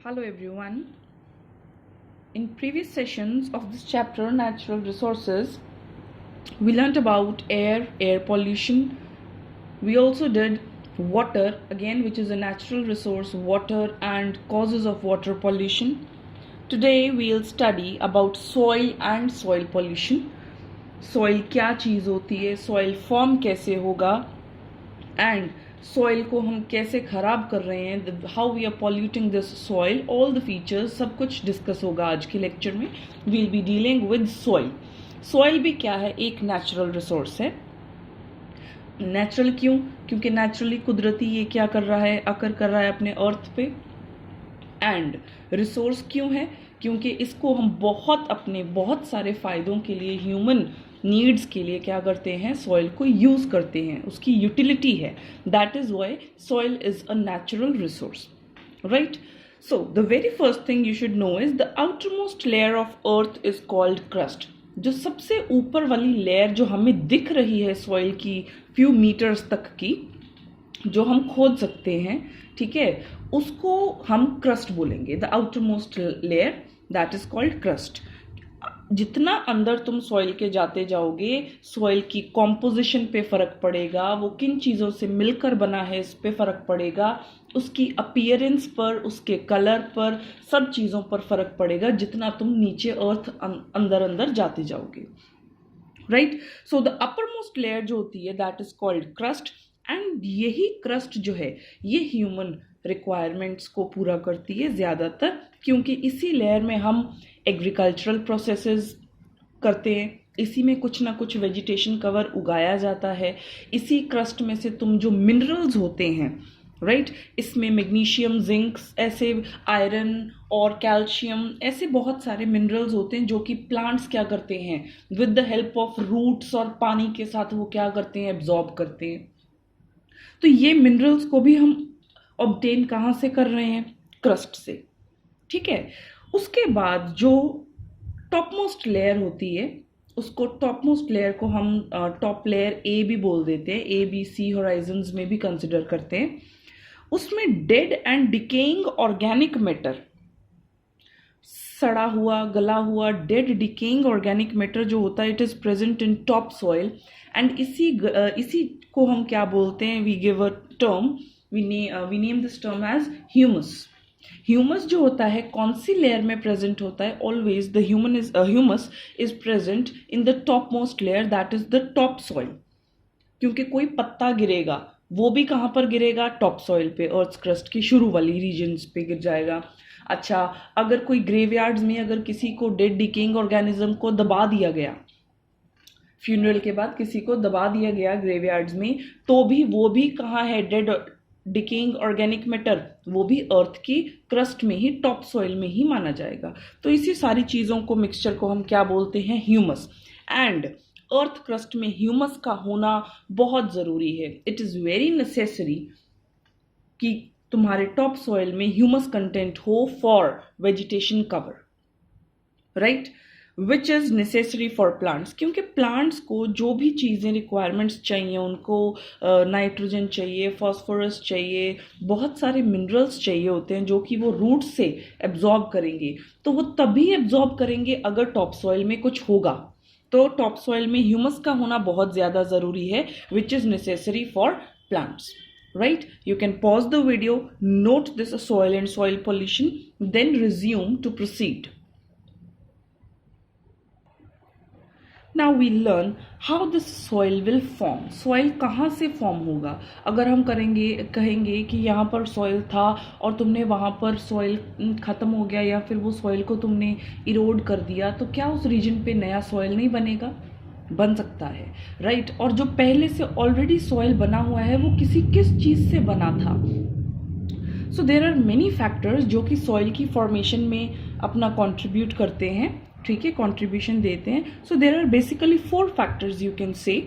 Hello everyone. In previous sessions of this chapter, Natural Resources, we learnt about air pollution. We also did water, again, which is a natural resource, water and causes of water pollution. Today we'll study about soil and soil pollution. Soil क्या चीज़ होती है, soil form कैसे होगा, and soil को हम कैसे ख़राब कर रहे हैं, how we are polluting this soil, all the features, सब कुछ डिस्कस होगा आज के लेक्चर में. We'll be dealing with soil. Soil भी क्या है, एक नेचुरल रिसोर्स है. नेचुरल क्यों? क्योंकि नेचुरली कुदरती ये क्या कर रहा है, अकर कर रहा है अपने अर्थ पे. एंड रिसोर्स क्यों है? क्योंकि इसको हम बहुत सारे फ़ायदों के लिए, ह्यूमन नीड्स के लिए क्या करते हैं, सॉइल को यूज़ करते हैं, उसकी यूटिलिटी है. That is why soil is a natural resource, right. So the very first thing you should know is the outer most layer of earth is called crust. जो सबसे ऊपर वाली लेयर जो हमें दिख रही है सॉइल की फ्यू मीटर्स तक की, जो हम खोद सकते हैं, ठीक है, उसको हम क्रस्ट बोलेंगे. The outer most layer that is called crust. जितना अंदर तुम सॉइल के जाते जाओगे, सॉइल की कॉम्पोजिशन पे फ़र्क पड़ेगा, वो किन चीज़ों से मिलकर बना है इस पे फ़र्क पड़ेगा, उसकी अपीयरेंस पर, उसके कलर पर, सब चीज़ों पर फ़र्क पड़ेगा जितना तुम नीचे अर्थ अंदर जाते जाओगे, right. So the upper most layer जो होती है that is called crust. And यही क्रस्ट जो है ये ह्यूमन रिक्वायरमेंट्स को पूरा करती है ज़्यादातर, क्योंकि इसी लेयर में हम एग्रीकल्चरल प्रोसेसेस करते हैं, इसी में कुछ ना कुछ वेजिटेशन कवर उगाया जाता है, इसी क्रस्ट में से तुम जो मिनरल्स होते हैं, राइट, इसमें मैग्नीशियम, जिंक, ऐसे आयरन और कैल्शियम, ऐसे बहुत सारे मिनरल्स होते हैं जो कि प्लांट्स क्या करते हैं, with the help of roots और पानी के साथ वो क्या करते हैं, एब्जॉर्ब करते हैं. तो ये मिनरल्स को भी हम ऑब्टेन कहाँ से कर रहे हैं, क्रस्ट से, ठीक है. उसके बाद जो टॉप मोस्ट लेयर होती है, उसको टॉप मोस्ट लेयर को हम टॉप लेयर ए भी बोल देते हैं, ए बी सी होराइजन्स में भी कंसिडर करते हैं. उसमें dead and decaying organic matter, सड़ा हुआ, गला हुआ, डेड डिकेइंग ऑर्गेनिक मैटर जो होता है, it is present in top soil. And इसी को हम क्या बोलते हैं, we give a term, we name this term as humus. Humus जो होता है कौन सी लेयर में प्रेजेंट होता है, always the humus is present in the top most layer that is the top soil. क्योंकि कोई पत्ता गिरेगा वो भी कहाँ पर गिरेगा, टॉप सॉइल पे, अर्थ क्रस्ट की शुरू वाली रीजन्स पे गिर जाएगा. अच्छा, अगर कोई ग्रेवयार्ड्स में अगर किसी को डेड डिकेइंग ऑर्गेनिज्म को दबा दिया गया, फ्यूनरल के बाद किसी को दबा दिया गया ग्रेवयार्ड्स में, तो भी वो भी कहाँ है, डेड डिकेइंग ऑर्गेनिक मैटर, वो भी अर्थ की क्रस्ट में ही, टॉप सॉइल में ही माना जाएगा. तो इसी सारी चीज़ों को, मिक्सचर को हम क्या बोलते हैं, ह्यूमस. एंड अर्थ क्रस्ट में ह्यूमस का होना बहुत ज़रूरी है. इट इज़ वेरी नेसेसरी कि तुम्हारे टॉप सॉइल में ह्यूमस कंटेंट हो for vegetation cover, right, which is necessary for plants. क्योंकि प्लांट्स को जो भी चीज़ें रिक्वायरमेंट्स चाहिए, उनको नाइट्रोजन चाहिए, फॉस्फोरस चाहिए, बहुत सारे मिनरल्स चाहिए होते हैं जो कि वो रूट से एब्जॉर्ब करेंगे. तो वो तभी एब्जॉर्ब करेंगे अगर टॉप सॉइल में कुछ होगा. तो टॉप सॉइल में ह्यूमस का होना बहुत ज़्यादा ज़रूरी है, which is necessary for plants, right. You can pause the video, note this soil and soil pollution, then resume to proceed. Now we learn how this soil will form. soil कहाँ से form होगा. अगर हम कहेंगे कि यहाँ पर soil था और तुमने वहाँ पर soil ख़त्म हो गया, या फिर वो soil को तुमने इरोड कर दिया, तो क्या उस रीजन पे नया soil नहीं बनेगा? बन सकता है, राइट. और जो पहले से ऑलरेडी सॉइल बना हुआ है वो किस चीज़ से बना था. So there are many factors जो कि सॉइल की फॉर्मेशन में अपना कंट्रीब्यूट करते हैं, ठीक है, कंट्रीब्यूशन देते हैं. So there are basically 4 factors, you can say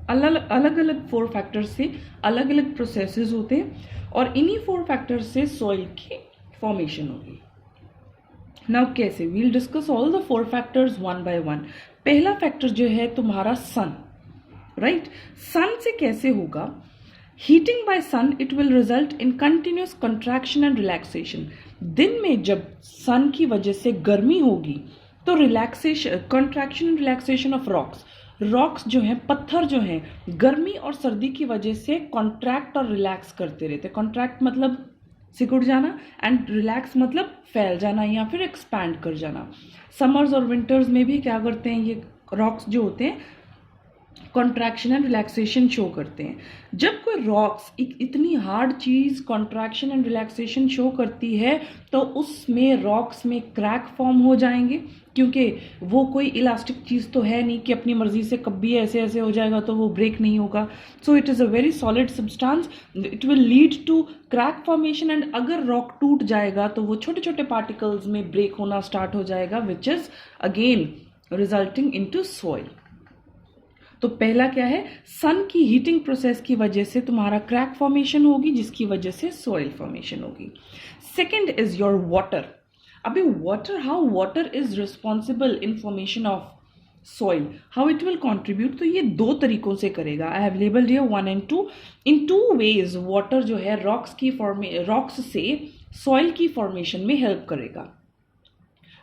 अलग अलग 4 फैक्टर्स से अलग अलग प्रोसेसेस होते हैं, और इन्हीं 4 फैक्टर्स से सॉइल की फॉर्मेशन होगी. नाउ कैसे, we'll discuss all the 4 factors one by one. पहला फैक्टर जो है तुम्हारा सन, राइट. सन से कैसे होगा, heating by sun it will result in continuous contraction and relaxation. दिन में जब सन की वजह से गर्मी होगी तो relaxation, contraction and relaxation of rocks जो हैं, पत्थर जो हैं, गर्मी और सर्दी की वजह से कॉन्ट्रैक्ट और रिलैक्स करते रहते. कॉन्ट्रैक्ट मतलब सिकुड़ जाना एंड रिलैक्स मतलब फैल जाना या फिर एक्सपैंड कर जाना. समर्स और विंटर्स में भी क्या करते हैं, ये रॉक्स जो होते हैं कॉन्ट्रैक्शन एंड रिलैक्सेशन शो करते हैं. जब कोई रॉक्स इतनी hard cheese contraction and relaxation show करती है तो उसमें रॉक्स में क्रैक फॉर्म हो जाएंगे, क्योंकि वो कोई इलास्टिक चीज़ तो है नहीं कि अपनी मर्जी से कभी ऐसे ऐसे हो जाएगा तो वो ब्रेक नहीं होगा. So it is a very solid substance, it will lead to crack formation. And अगर रॉक टूट जाएगा तो वो छोटे छोटे पार्टिकल्स में ब्रेक होना स्टार्ट हो जाएगा, which is again resulting into soil. तो पहला क्या है, सन की हीटिंग प्रोसेस की वजह से तुम्हारा क्रैक फॉर्मेशन होगी, जिसकी वजह से सॉइल फॉर्मेशन होगी. Second is your water. अभी water, how water is responsible in formation of soil, how it will contribute. तो ये दो तरीकों से करेगा. I have labelled here 1 and 2. In 2 ways water जो है रॉक्स से सॉइल की फॉर्मेशन में हेल्प करेगा.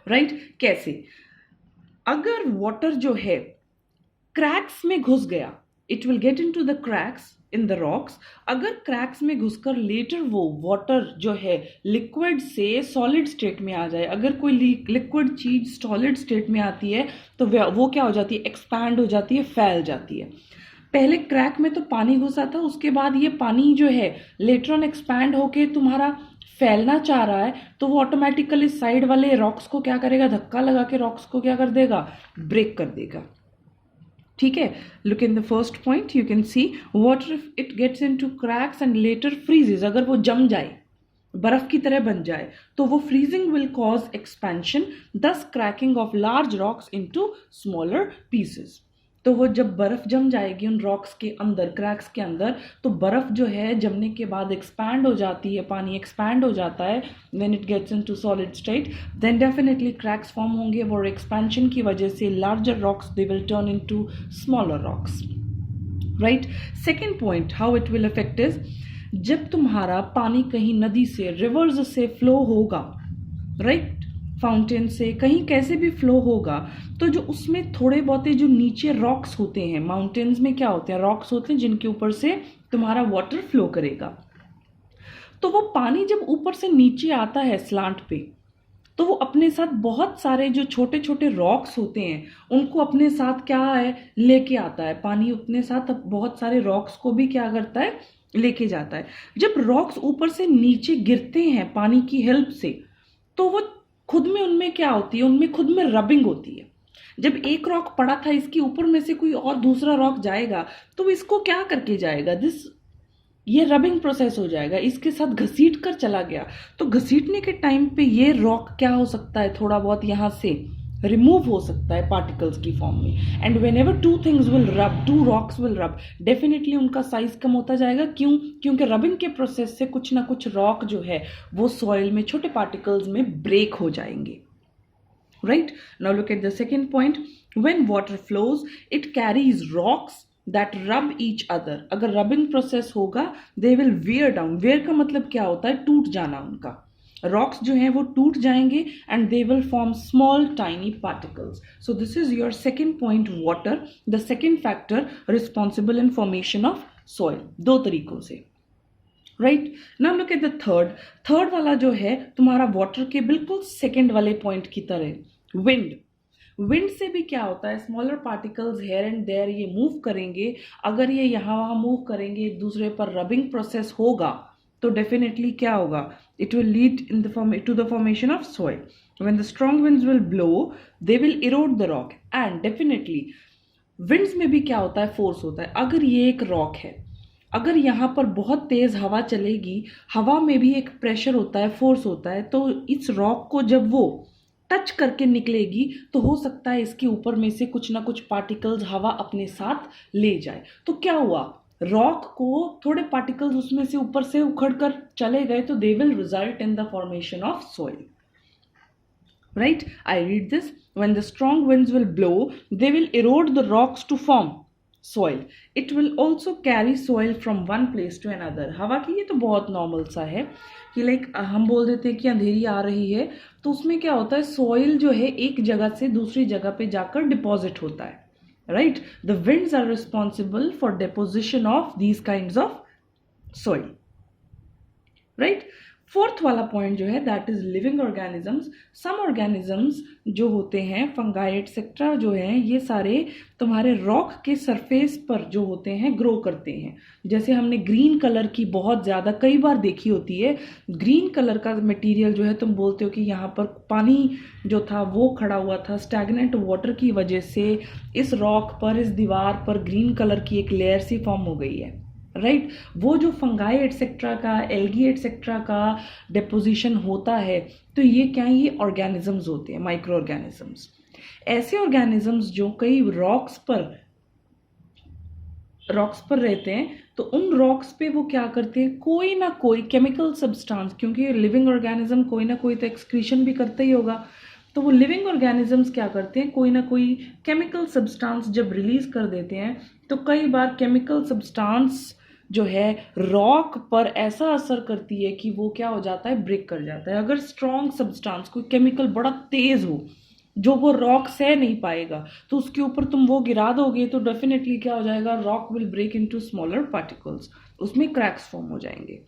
राइट? कैसे? अगर वाटर जो है क्रैक्स में घुस गया, it will get into the cracks in the rocks. अगर क्रैक्स में घुसकर लेटर वो वाटर जो है लिक्विड से सॉलिड स्टेट में आ जाए, अगर कोई लिक्विड चीज सॉलिड स्टेट में आती है तो वो क्या हो जाती है, एक्सपैंड हो जाती है, फैल जाती है. पहले क्रैक में तो पानी घुसा था, उसके बाद ये पानी जो है लेटर ऑन एक्सपैंड होके तुम्हारा फैलना चाह रहा है, तो वो ऑटोमेटिकली साइड वाले रॉक्स को क्या करेगा, धक्का लगा के रॉक्स को क्या कर देगा, ब्रेक कर देगा. ठीक है. Look in the first point, you can see water if it gets into cracks and later freezes. अगर वो जम जाए, बर्फ की तरह बन जाए, तो वो फ्रीजिंग विल कॉज एक्सपेंशन, दस cracking of large rocks into smaller pieces. तो वो जब बर्फ जम जाएगी उन रॉक्स के अंदर, क्रैक्स के अंदर, तो बर्फ जो है जमने के बाद एक्सपैंड हो जाती है, पानी एक्सपैंड हो जाता है. When it gets into solid state then definitely cracks form होंगे, और एक्सपेंशन की वजह से larger rocks they will turn into smaller rocks. Right? Second point how it will affect is, जब तुम्हारा पानी कहीं नदी से, रिवर्स से फ्लो होगा, राइट, फाउंटेन से, कहीं कैसे भी फ्लो होगा, तो जो उसमें थोड़े बहुते जो नीचे रॉक्स होते हैं, माउंटेन्स में क्या होते हैं, रॉक्स होते हैं जिनके ऊपर से तुम्हारा वाटर फ्लो करेगा. तो वो पानी जब ऊपर से नीचे आता है स्लांट पे, तो वो अपने साथ बहुत सारे जो छोटे छोटे रॉक्स होते हैं उनको अपने साथ क्या है, लेके आता है. पानी अपने साथ बहुत सारे रॉक्स को भी क्या करता है, लेके जाता है. जब रॉक्स ऊपर से नीचे गिरते हैं पानी की हेल्प से, तो वो खुद में उनमें क्या होती है, उनमें खुद में रबिंग होती है. जब एक रॉक पड़ा था, इसके ऊपर में से कोई और दूसरा रॉक जाएगा तो इसको क्या करके जाएगा, ये रबिंग प्रोसेस हो जाएगा, इसके साथ घसीट कर चला गया. तो घसीटने के टाइम पे ये रॉक क्या हो सकता है, थोड़ा बहुत यहाँ से रिमूव हो सकता है पार्टिकल्स की फॉर्म में. And whenever two rocks will rub, definitely उनका साइज कम होता जाएगा. क्यों? क्योंकि रबिंग के प्रोसेस से कुछ ना कुछ रॉक जो है वो सॉइल में छोटे पार्टिकल्स में ब्रेक हो जाएंगे. Right? Now look at the second point. When water flows it carries rocks that rub each other. अगर रबिंग प्रोसेस होगा they will wear down. Wear का मतलब क्या होता है, टूट जाना. उनका रॉक्स जो हैं वो टूट जाएंगे and they will form small tiny particles. So this is your second point, water, the second factor responsible in formation of soil. दो तरीकों से. Right? Now look at the third वाला जो है तुम्हारा वाटर के बिल्कुल सेकेंड वाले पॉइंट की तरह, विंड से भी क्या होता है, smaller particles here and there ये मूव करेंगे. अगर ये यहाँ वहाँ मूव करेंगे, एक दूसरे पर रबिंग प्रोसेस होगा, तो डेफिनेटली क्या होगा, it will lead to the formation of soil. When the strong winds will blow, they will erode the rock. And definitely winds में भी क्या होता है, फोर्स होता है. अगर ये एक रॉक है, अगर यहाँ पर बहुत तेज हवा चलेगी, हवा में भी एक प्रेशर होता है, फोर्स होता है, तो इस रॉक को जब वो टच करके निकलेगी तो हो सकता है इसके ऊपर में से कुछ ना कुछ पार्टिकल्स हवा अपने साथ ले जाए. तो क्या हुआ, रॉक को थोड़े पार्टिकल्स उसमें से ऊपर से उखड़ कर चले गए, तो they will result in the formation of soil. Right? I read this. When the strong winds will blow they will erode the rocks to form soil. It will also carry soil from one place to another. हवा की ये तो बहुत normal सा है कि like हम बोल देते हैं कि अंधेरी आ रही है, तो उसमें क्या होता है, सॉइल जो है एक जगह से दूसरी जगह पे जाकर डिपॉजिट होता है, right. The winds are responsible for deposition of these kinds of soil, right. Fourth वाला पॉइंट जो है that is living organisms. Some organisms जो होते हैं, फंगाई एक्सेट्रा जो हैं, ये सारे तुम्हारे रॉक के सरफेस पर जो होते हैं ग्रो करते हैं. जैसे हमने ग्रीन कलर की बहुत ज़्यादा कई बार देखी होती है. ग्रीन कलर का मटेरियल जो है, तुम बोलते हो कि यहाँ पर पानी जो था वो खड़ा हुआ था, स्टैग्नेंट वाटर की वजह से इस रॉक पर, इस दीवार पर ग्रीन कलर की एक लेयर सी फॉर्म हो गई है, राइट. वो जो फंगाई एटसेट्रा का, एल्गी एटसेट्रा का डिपोजिशन होता है, तो ये क्या है, ये ऑर्गेनिजम्स होते हैं, माइक्रो ऑर्गेनिजम्स. ऐसे ऑर्गेनिजम्स जो कई रॉक्स पर रहते हैं, तो उन रॉक्स पे वो क्या करते हैं, कोई ना कोई केमिकल सब्सटेंस, क्योंकि लिविंग ऑर्गेनिज्म कोई ना कोई तो एक्सक्रीशन भी करता ही होगा, तो वो लिविंग ऑर्गेनिजम्स क्या करते हैं, कोई ना कोई केमिकल सब्सटेंस जब रिलीज कर देते हैं, तो कई बार केमिकल सब्सटेंस जो है रॉक पर ऐसा असर करती है कि वो क्या हो जाता है, ब्रेक कर जाता है. अगर स्ट्रॉन्ग सब्सटेंस, कोई केमिकल बड़ा तेज हो जो वो रॉक सह नहीं पाएगा, तो उसके ऊपर तुम वो गिरा दोगे, तो डेफिनेटली क्या हो जाएगा, rock will break into smaller particles, उसमें क्रैक्स फॉर्म हो जाएंगे,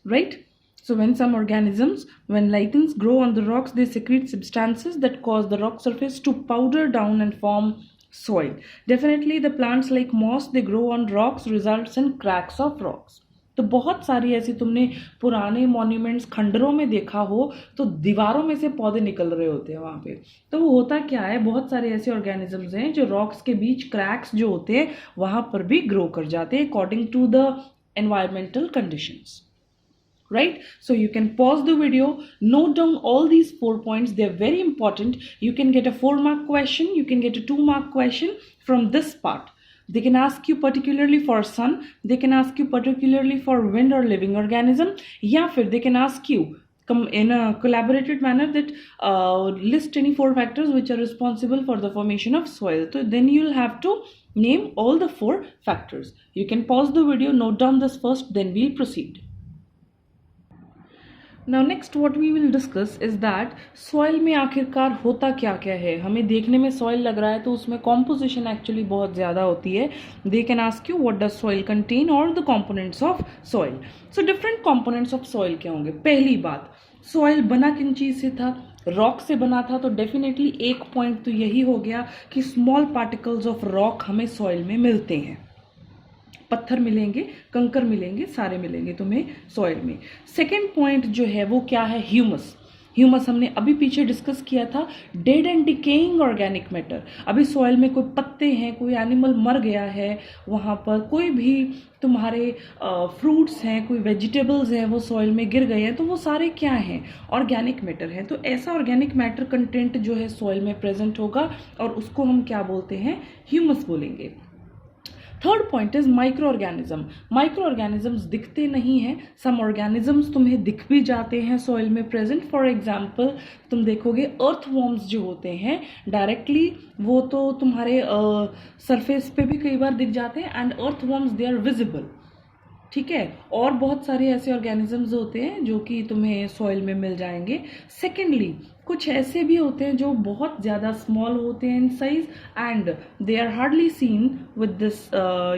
right. So when some organisms, when lichens grow on the rocks, they secrete substances that cause the rock surface to powder down and form soil. Definitely the plants like moss, they grow on rocks, results in cracks of rocks. तो बहुत सारी ऐसी तुमने पुराने monuments, खंडरों में देखा हो, तो दीवारों में से पौधे निकल रहे होते हैं वहाँ पे. तो वो होता क्या है, बहुत सारे ऐसे ऑर्गेनिजम्स हैं जो रॉक्स के बीच क्रैक्स जो होते हैं वहाँ पर भी ग्रो कर जाते हैं according to the environmental conditions, right. So you can pause the video, note down all these 4 points, they're very important. You can get a 4-mark question, you can get a 2-mark question from this part. They can ask you particularly for sun, they can ask you particularly for wind or living organism, या फिर they can ask you in a collaborated manner that list any 4 factors which are responsible for the formation of soil. So then you'll have to name all the 4 factors. You can pause the video, note down this first, then we'll proceed. Now next what we will discuss is that soil में आखिरकार होता क्या क्या है. हमें देखने में soil लग रहा है, तो उसमें composition actually बहुत ज़्यादा होती है. They can ask you what does soil contain or the components of soil. So different components of soil क्या होंगे. पहली बात, soil बना किन चीज़ से था, रॉक से बना था, तो डेफिनेटली एक पॉइंट तो यही हो गया कि स्मॉल पार्टिकल्स ऑफ रॉक हमें सॉइल में मिलते हैं. पत्थर मिलेंगे, कंकर मिलेंगे, सारे मिलेंगे तुम्हें सॉइल में. सेकेंड पॉइंट जो है वो क्या है, ह्यूमस. ह्यूमस हमने अभी पीछे डिस्कस किया था, dead and decaying organic matter. अभी सॉइल में कोई पत्ते हैं, कोई एनिमल मर गया है, वहाँ पर कोई भी तुम्हारे फ्रूट्स हैं, कोई वेजिटेबल्स हैं, वो सॉइल में गिर गए हैं, तो वो सारे क्या हैं, ऑर्गेनिक मैटर हैं. तो ऐसा ऑर्गेनिक मैटर कंटेंट जो है सॉइल में प्रेजेंट होगा, और उसको हम क्या बोलते हैं, ह्यूमस बोलेंगे. Third point is micro organism. Micro organisms दिखते नहीं हैं, सम ऑर्गेनिजम्स तुम्हें दिख भी जाते हैं सॉइल में प्रेजेंट. फॉर एग्जाम्पल तुम देखोगे अर्थवॉर्म्स जो होते हैं, डायरेक्टली वो तो तुम्हारे सरफेस पे भी कई बार दिख जाते हैं, and earthworms they are visible, ठीक है. और बहुत सारे ऐसे ऑर्गेनिजम्स होते हैं जो कि तुम्हें सॉइल में मिल जाएंगे. सेकेंडली कुछ ऐसे भी होते हैं जो बहुत ज़्यादा स्मॉल होते हैं in size, and they are hardly seen with this,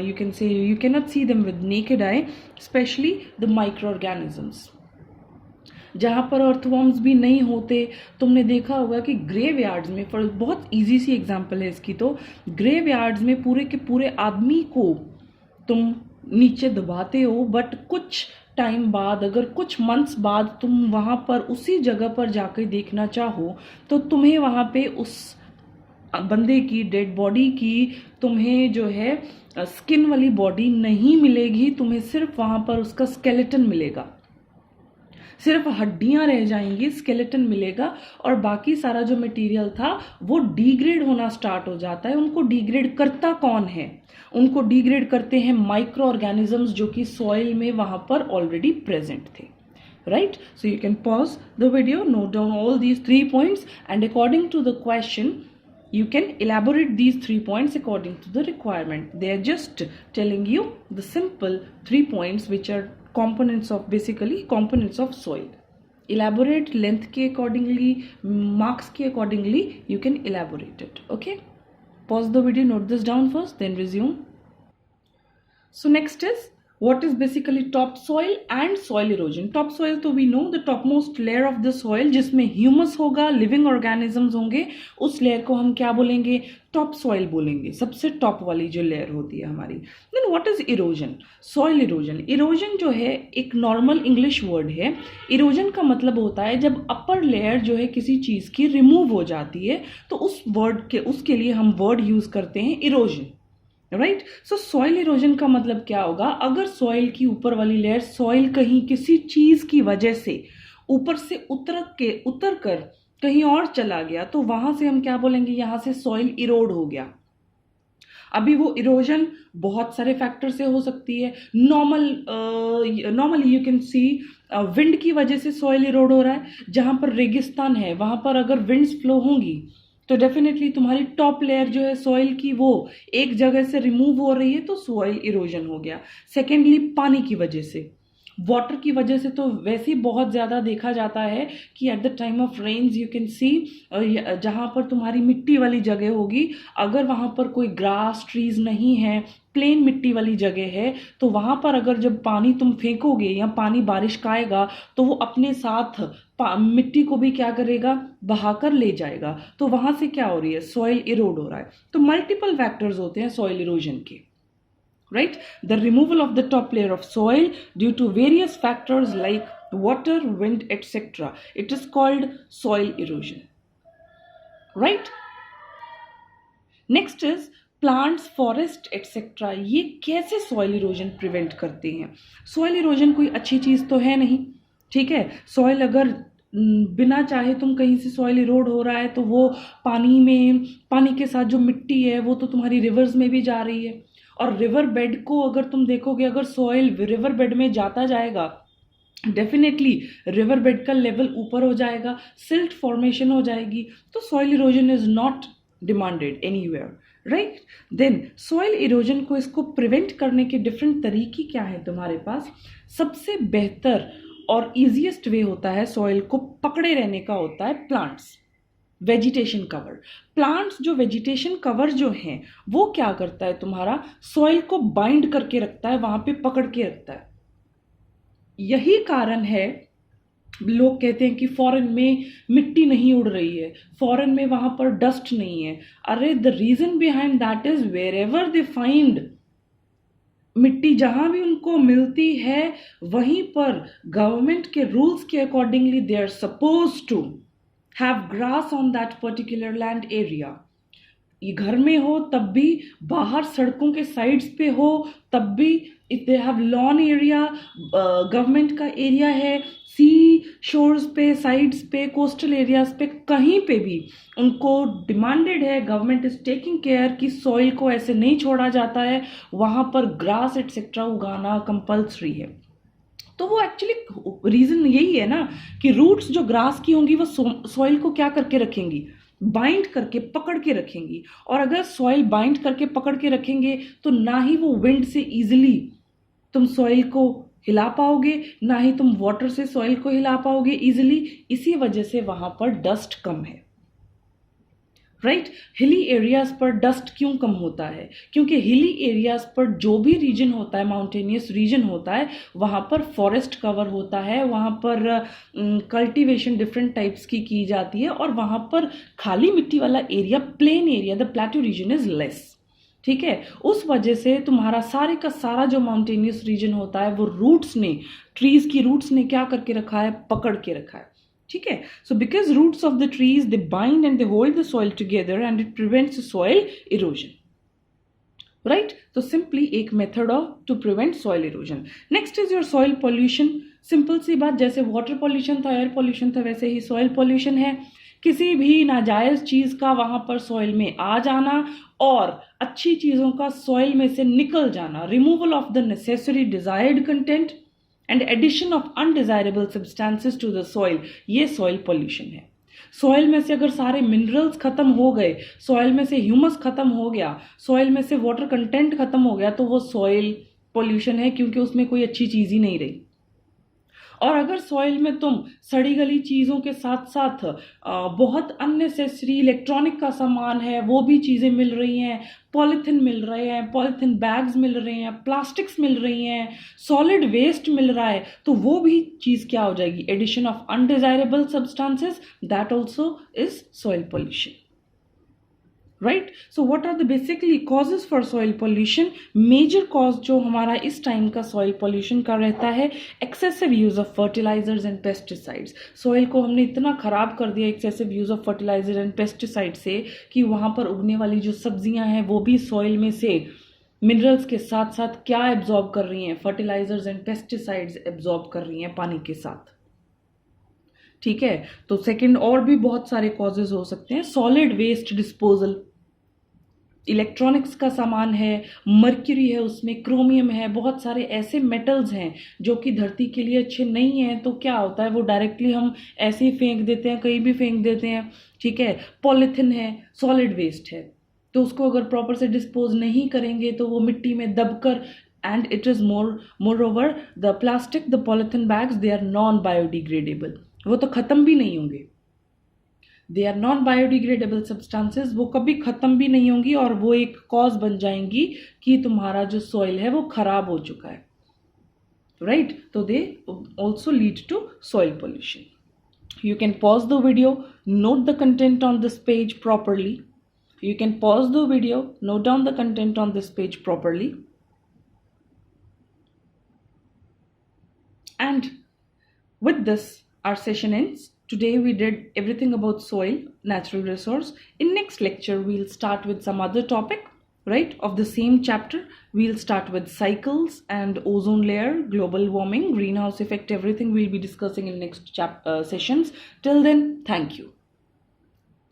you can say you can not see them with naked eye, specially the micro organisms. जहाँ पर अर्थवॉर्म्स भी नहीं होते, तुमने देखा होगा कि ग्रेव यार्ड्स में, फॉर बहुत ईजी सी एग्जाम्पल है इसकी, तो ग्रेव यार्ड्स में पूरे के पूरे आदमी को तुम नीचे दबाते हो, बट कुछ टाइम बाद, अगर कुछ मंथ्स बाद तुम वहाँ पर उसी जगह पर जाकर देखना चाहो, तो तुम्हें वहाँ पे उस बंदे की डेड बॉडी की तुम्हें जो है स्किन वाली बॉडी नहीं मिलेगी, तुम्हें सिर्फ वहाँ पर उसका स्केलेटन मिलेगा, सिर्फ हड्डियां रह जाएंगी, स्केलेटन मिलेगा, और बाकी सारा जो मटेरियल था वो डिग्रेड होना स्टार्ट हो जाता है. उनको डिग्रेड करता कौन है, उनको डिग्रेड करते हैं माइक्रो ऑर्गेनिजम्स जो कि सॉइल में वहां पर ऑलरेडी प्रेजेंट थे, right. So you can pause the video, note down all these 3 points, and according to the question You can elaborate these 3 points according to the requirement. They are just telling you the simple 3 points which are basically components of soil. Elaborate length के accordingly, marks के accordingly, you can elaborate it. Okay, pause the video, note this down first, then resume. So next is what is basically topsoil and soil erosion. Topsoil तो we know the topmost layer of the soil जिसमें humus होगा, living organisms होंगे, उस layer को हम क्या बोलेंगे? topsoil बोलेंगे, सबसे top वाली जो layer होती है हमारी. Then what is erosion? Soil erosion. Erosion जो है एक normal English word है. Erosion का मतलब होता है जब upper layer जो है किसी चीज़ की remove हो जाती है, तो उसके लिए हम word use करते हैं erosion. राइट. सो सॉइल इरोजन का मतलब क्या होगा? अगर सॉइल की ऊपर वाली लेयर, सॉइल कहीं किसी चीज की वजह से ऊपर से उतर कर कहीं और चला गया, तो वहां से हम क्या बोलेंगे? यहां से सॉइल इरोड हो गया. अभी वो इरोजन बहुत सारे फैक्टर से हो सकती है. Normally you can C wind की वजह से सॉइल इरोड हो रहा है. जहां पर रेगिस्तान है वहां पर अगर विंड्स फ्लो होंगी तो डेफिनेटली तुम्हारी टॉप लेयर जो है सॉइल की वो एक जगह से रिमूव हो रही है, तो सॉइल इरोजन हो गया. सेकेंडली पानी की वजह से, वाटर की वजह से तो वैसे ही बहुत ज़्यादा देखा जाता है कि at the time of rains you can see जहाँ पर तुम्हारी मिट्टी वाली जगह होगी, अगर वहाँ पर कोई ग्रास ट्रीज नहीं है, प्लेन मिट्टी वाली जगह है, तो वहाँ पर अगर जब पानी तुम फेंकोगे या पानी बारिश का आएगा तो वो अपने साथ मिट्टी को भी क्या करेगा? बहाकर ले जाएगा. तो वहाँ से क्या हो रही है? सॉइल इरोड हो रहा है. तो मल्टीपल फैक्टर्स होते हैं सॉइल इरोजन के. Right? The removal of the top layer of soil due to various factors like water, wind, etc. It is called soil erosion. Right? Next is plants, forest, etc. ये कैसे soil erosion prevent करते हैं? Soil erosion कोई अच्छी चीज़ तो है नहीं, ठीक है. सॉइल अगर बिना चाहे तुम कहीं से सॉइल इरोड हो रहा है तो वो पानी के साथ जो मिट्टी है वो तो तुम्हारी रिवर्स में भी जा रही है. और रिवर बेड को अगर तुम देखोगे, अगर सॉइल रिवर बेड में जाता जाएगा, डेफिनेटली रिवर बेड का लेवल ऊपर हो जाएगा, सिल्ट फॉर्मेशन हो जाएगी. तो soil erosion is not demanded anywhere. Right. Then soil erosion को इसको प्रिवेंट करने के डिफरेंट तरीके क्या है तुम्हारे पास? सबसे बेहतर और ईजीएस्ट वे होता है सॉइल को पकड़े रहने का, होता है प्लांट्स. Vegetation cover. प्लांट्स जो वेजिटेशन कवर जो हैं वो क्या करता है? तुम्हारा सॉइल को बाइंड करके रखता है, वहां पे पकड़ के रखता है. यही कारण है लोग कहते हैं कि फॉरेन में मिट्टी नहीं उड़ रही है, फॉरेन में वहां पर डस्ट नहीं है. अरे the reason behind that is wherever they find, मिट्टी जहां भी उनको मिलती है वहीं पर गवर्नमेंट के रूल्स के accordingly they are suppose to have grass on that particular land area. ये घर में हो तब भी, बाहर सड़कों के साइड्स पे हो तब भी, if they have lawn area, government का एरिया है, सी शोर्स पे, साइड्स पे, कोस्टल एरियाज पे, कहीं पे भी उनको डिमांडेड है, गवर्नमेंट इज टेकिंग केयर कि सॉइल को ऐसे नहीं छोड़ा जाता है, वहां पर ग्रास एटसेट्रा उगाना कंपल्सरी है. तो वो एक्चुअली रीजन यही है ना कि रूट्स जो ग्रास की होंगी वो सॉइल को क्या करके रखेंगी? बाइंड करके पकड़ के रखेंगी. और अगर सॉइल बाइंड करके पकड़ के रखेंगे तो ना ही वो विंड से इजीली तुम सॉइल को हिला पाओगे, ना ही तुम वाटर से सॉइल को हिला पाओगे इजीली. इसी वजह से वहां पर डस्ट कम है. राइट. हिली एरियाज पर डस्ट क्यों कम होता है? क्योंकि हिली एरियाज पर जो भी रीजन होता है, माउंटेनियस रीजन होता है, वहाँ पर फॉरेस्ट कवर होता है, वहाँ पर कल्टीवेशन डिफरेंट टाइप्स की जाती है, और वहाँ पर खाली मिट्टी वाला area, plain area, the plateau region is less. ठीक है. उस वजह से तुम्हारा सारे का सारा जो माउंटेनियस रीजन होता है वो रूट्स ने, ट्रीज की रूट्स ने क्या करके रखा है? पकड़ के रखा है. ठीक है. So because roots of the trees they bind and they hold the soil together and it prevents soil erosion. Right. तो सिंपली एक method of to prevent soil erosion. Next is your soil pollution. Simple सी बात, जैसे water pollution था, air pollution था, वैसे ही soil pollution है. किसी भी नाजायज चीज का वहां पर सॉइल में आ जाना और अच्छी चीजों का सॉइल में से निकल जाना, removal of the necessary desired content and addition of undesirable substances to the soil, ये सॉइल पॉल्यूशन है. सॉइल में से अगर सारे मिनरल्स खत्म हो गए, सॉइल में से ह्यूमस खत्म हो गया, सॉइल में से वाटर कंटेंट खत्म हो गया, तो वो सॉइल पोल्यूशन है, क्योंकि उसमें कोई अच्छी चीज ही नहीं रही। और अगर सॉइल में तुम सड़ी गली चीज़ों के साथ साथ बहुत अननेसेसरी इलेक्ट्रॉनिक का सामान है वो भी चीज़ें मिल रही हैं, पॉलीथिन मिल रहे हैं, पॉलीथिन बैग्स मिल रहे हैं, प्लास्टिक्स मिल रही हैं, सॉलिड वेस्ट मिल रहा है, तो वो भी चीज़ क्या हो जाएगी, addition of undesirable substances, that also is soil pollution. Right, so what are the basically causes for soil pollution? Major cause जो हमारा इस टाइम का सॉइल पोल्यूशन का रहता है, excessive use of fertilisers and pesticides. Soil को हमने इतना खराब कर दिया excessive use of fertiliser and pesticide से कि वहां पर उगने वाली जो सब्जियां हैं वो भी सॉइल में से मिनरल्स के साथ साथ क्या एब्जॉर्ब कर रही हैं, फर्टिलाइजर्स एंड पेस्टिसाइड्स एब्जॉर्ब कर रही हैं पानी के साथ। ठीक है, तो सेकंड और भी बहुत सारे कॉजेज हो सकते हैं, सॉलिड वेस्ट डिस्पोजल, इलेक्ट्रॉनिक्स का सामान है, मर्क्यूरी है, उसमें क्रोमियम है, बहुत सारे ऐसे मेटल्स हैं जो कि धरती के लिए अच्छे नहीं हैं, तो क्या होता है वो डायरेक्टली हम ऐसे ही फेंक देते हैं, कहीं भी फेंक देते हैं। ठीक है, पॉलीथिन है, सॉलिड वेस्ट है, तो उसको अगर प्रॉपर से डिस्पोज नहीं करेंगे तो वो मिट्टी में दबकर, and it is moreover the plastic, the polythene bags, they are non biodegradable, वो तो खत्म भी नहीं होंगे, they are non biodegradable substances, वो कभी खत्म भी नहीं होंगी और वो एक कॉज बन जाएंगी कि तुम्हारा जो सॉइल है वो खराब हो चुका है। राइट, तो they also lead to soil pollution. You can pause the video, note the content on this page properly. You can pause the video, note down the content on this page properly. And with this, our session ends. Today we did everything about soil, natural resource. In next lecture, we'll start with some other topic, right, of the same chapter. We'll start with cycles and ozone layer, global warming, greenhouse effect, everything we'll be discussing in next sessions. Till then, thank you.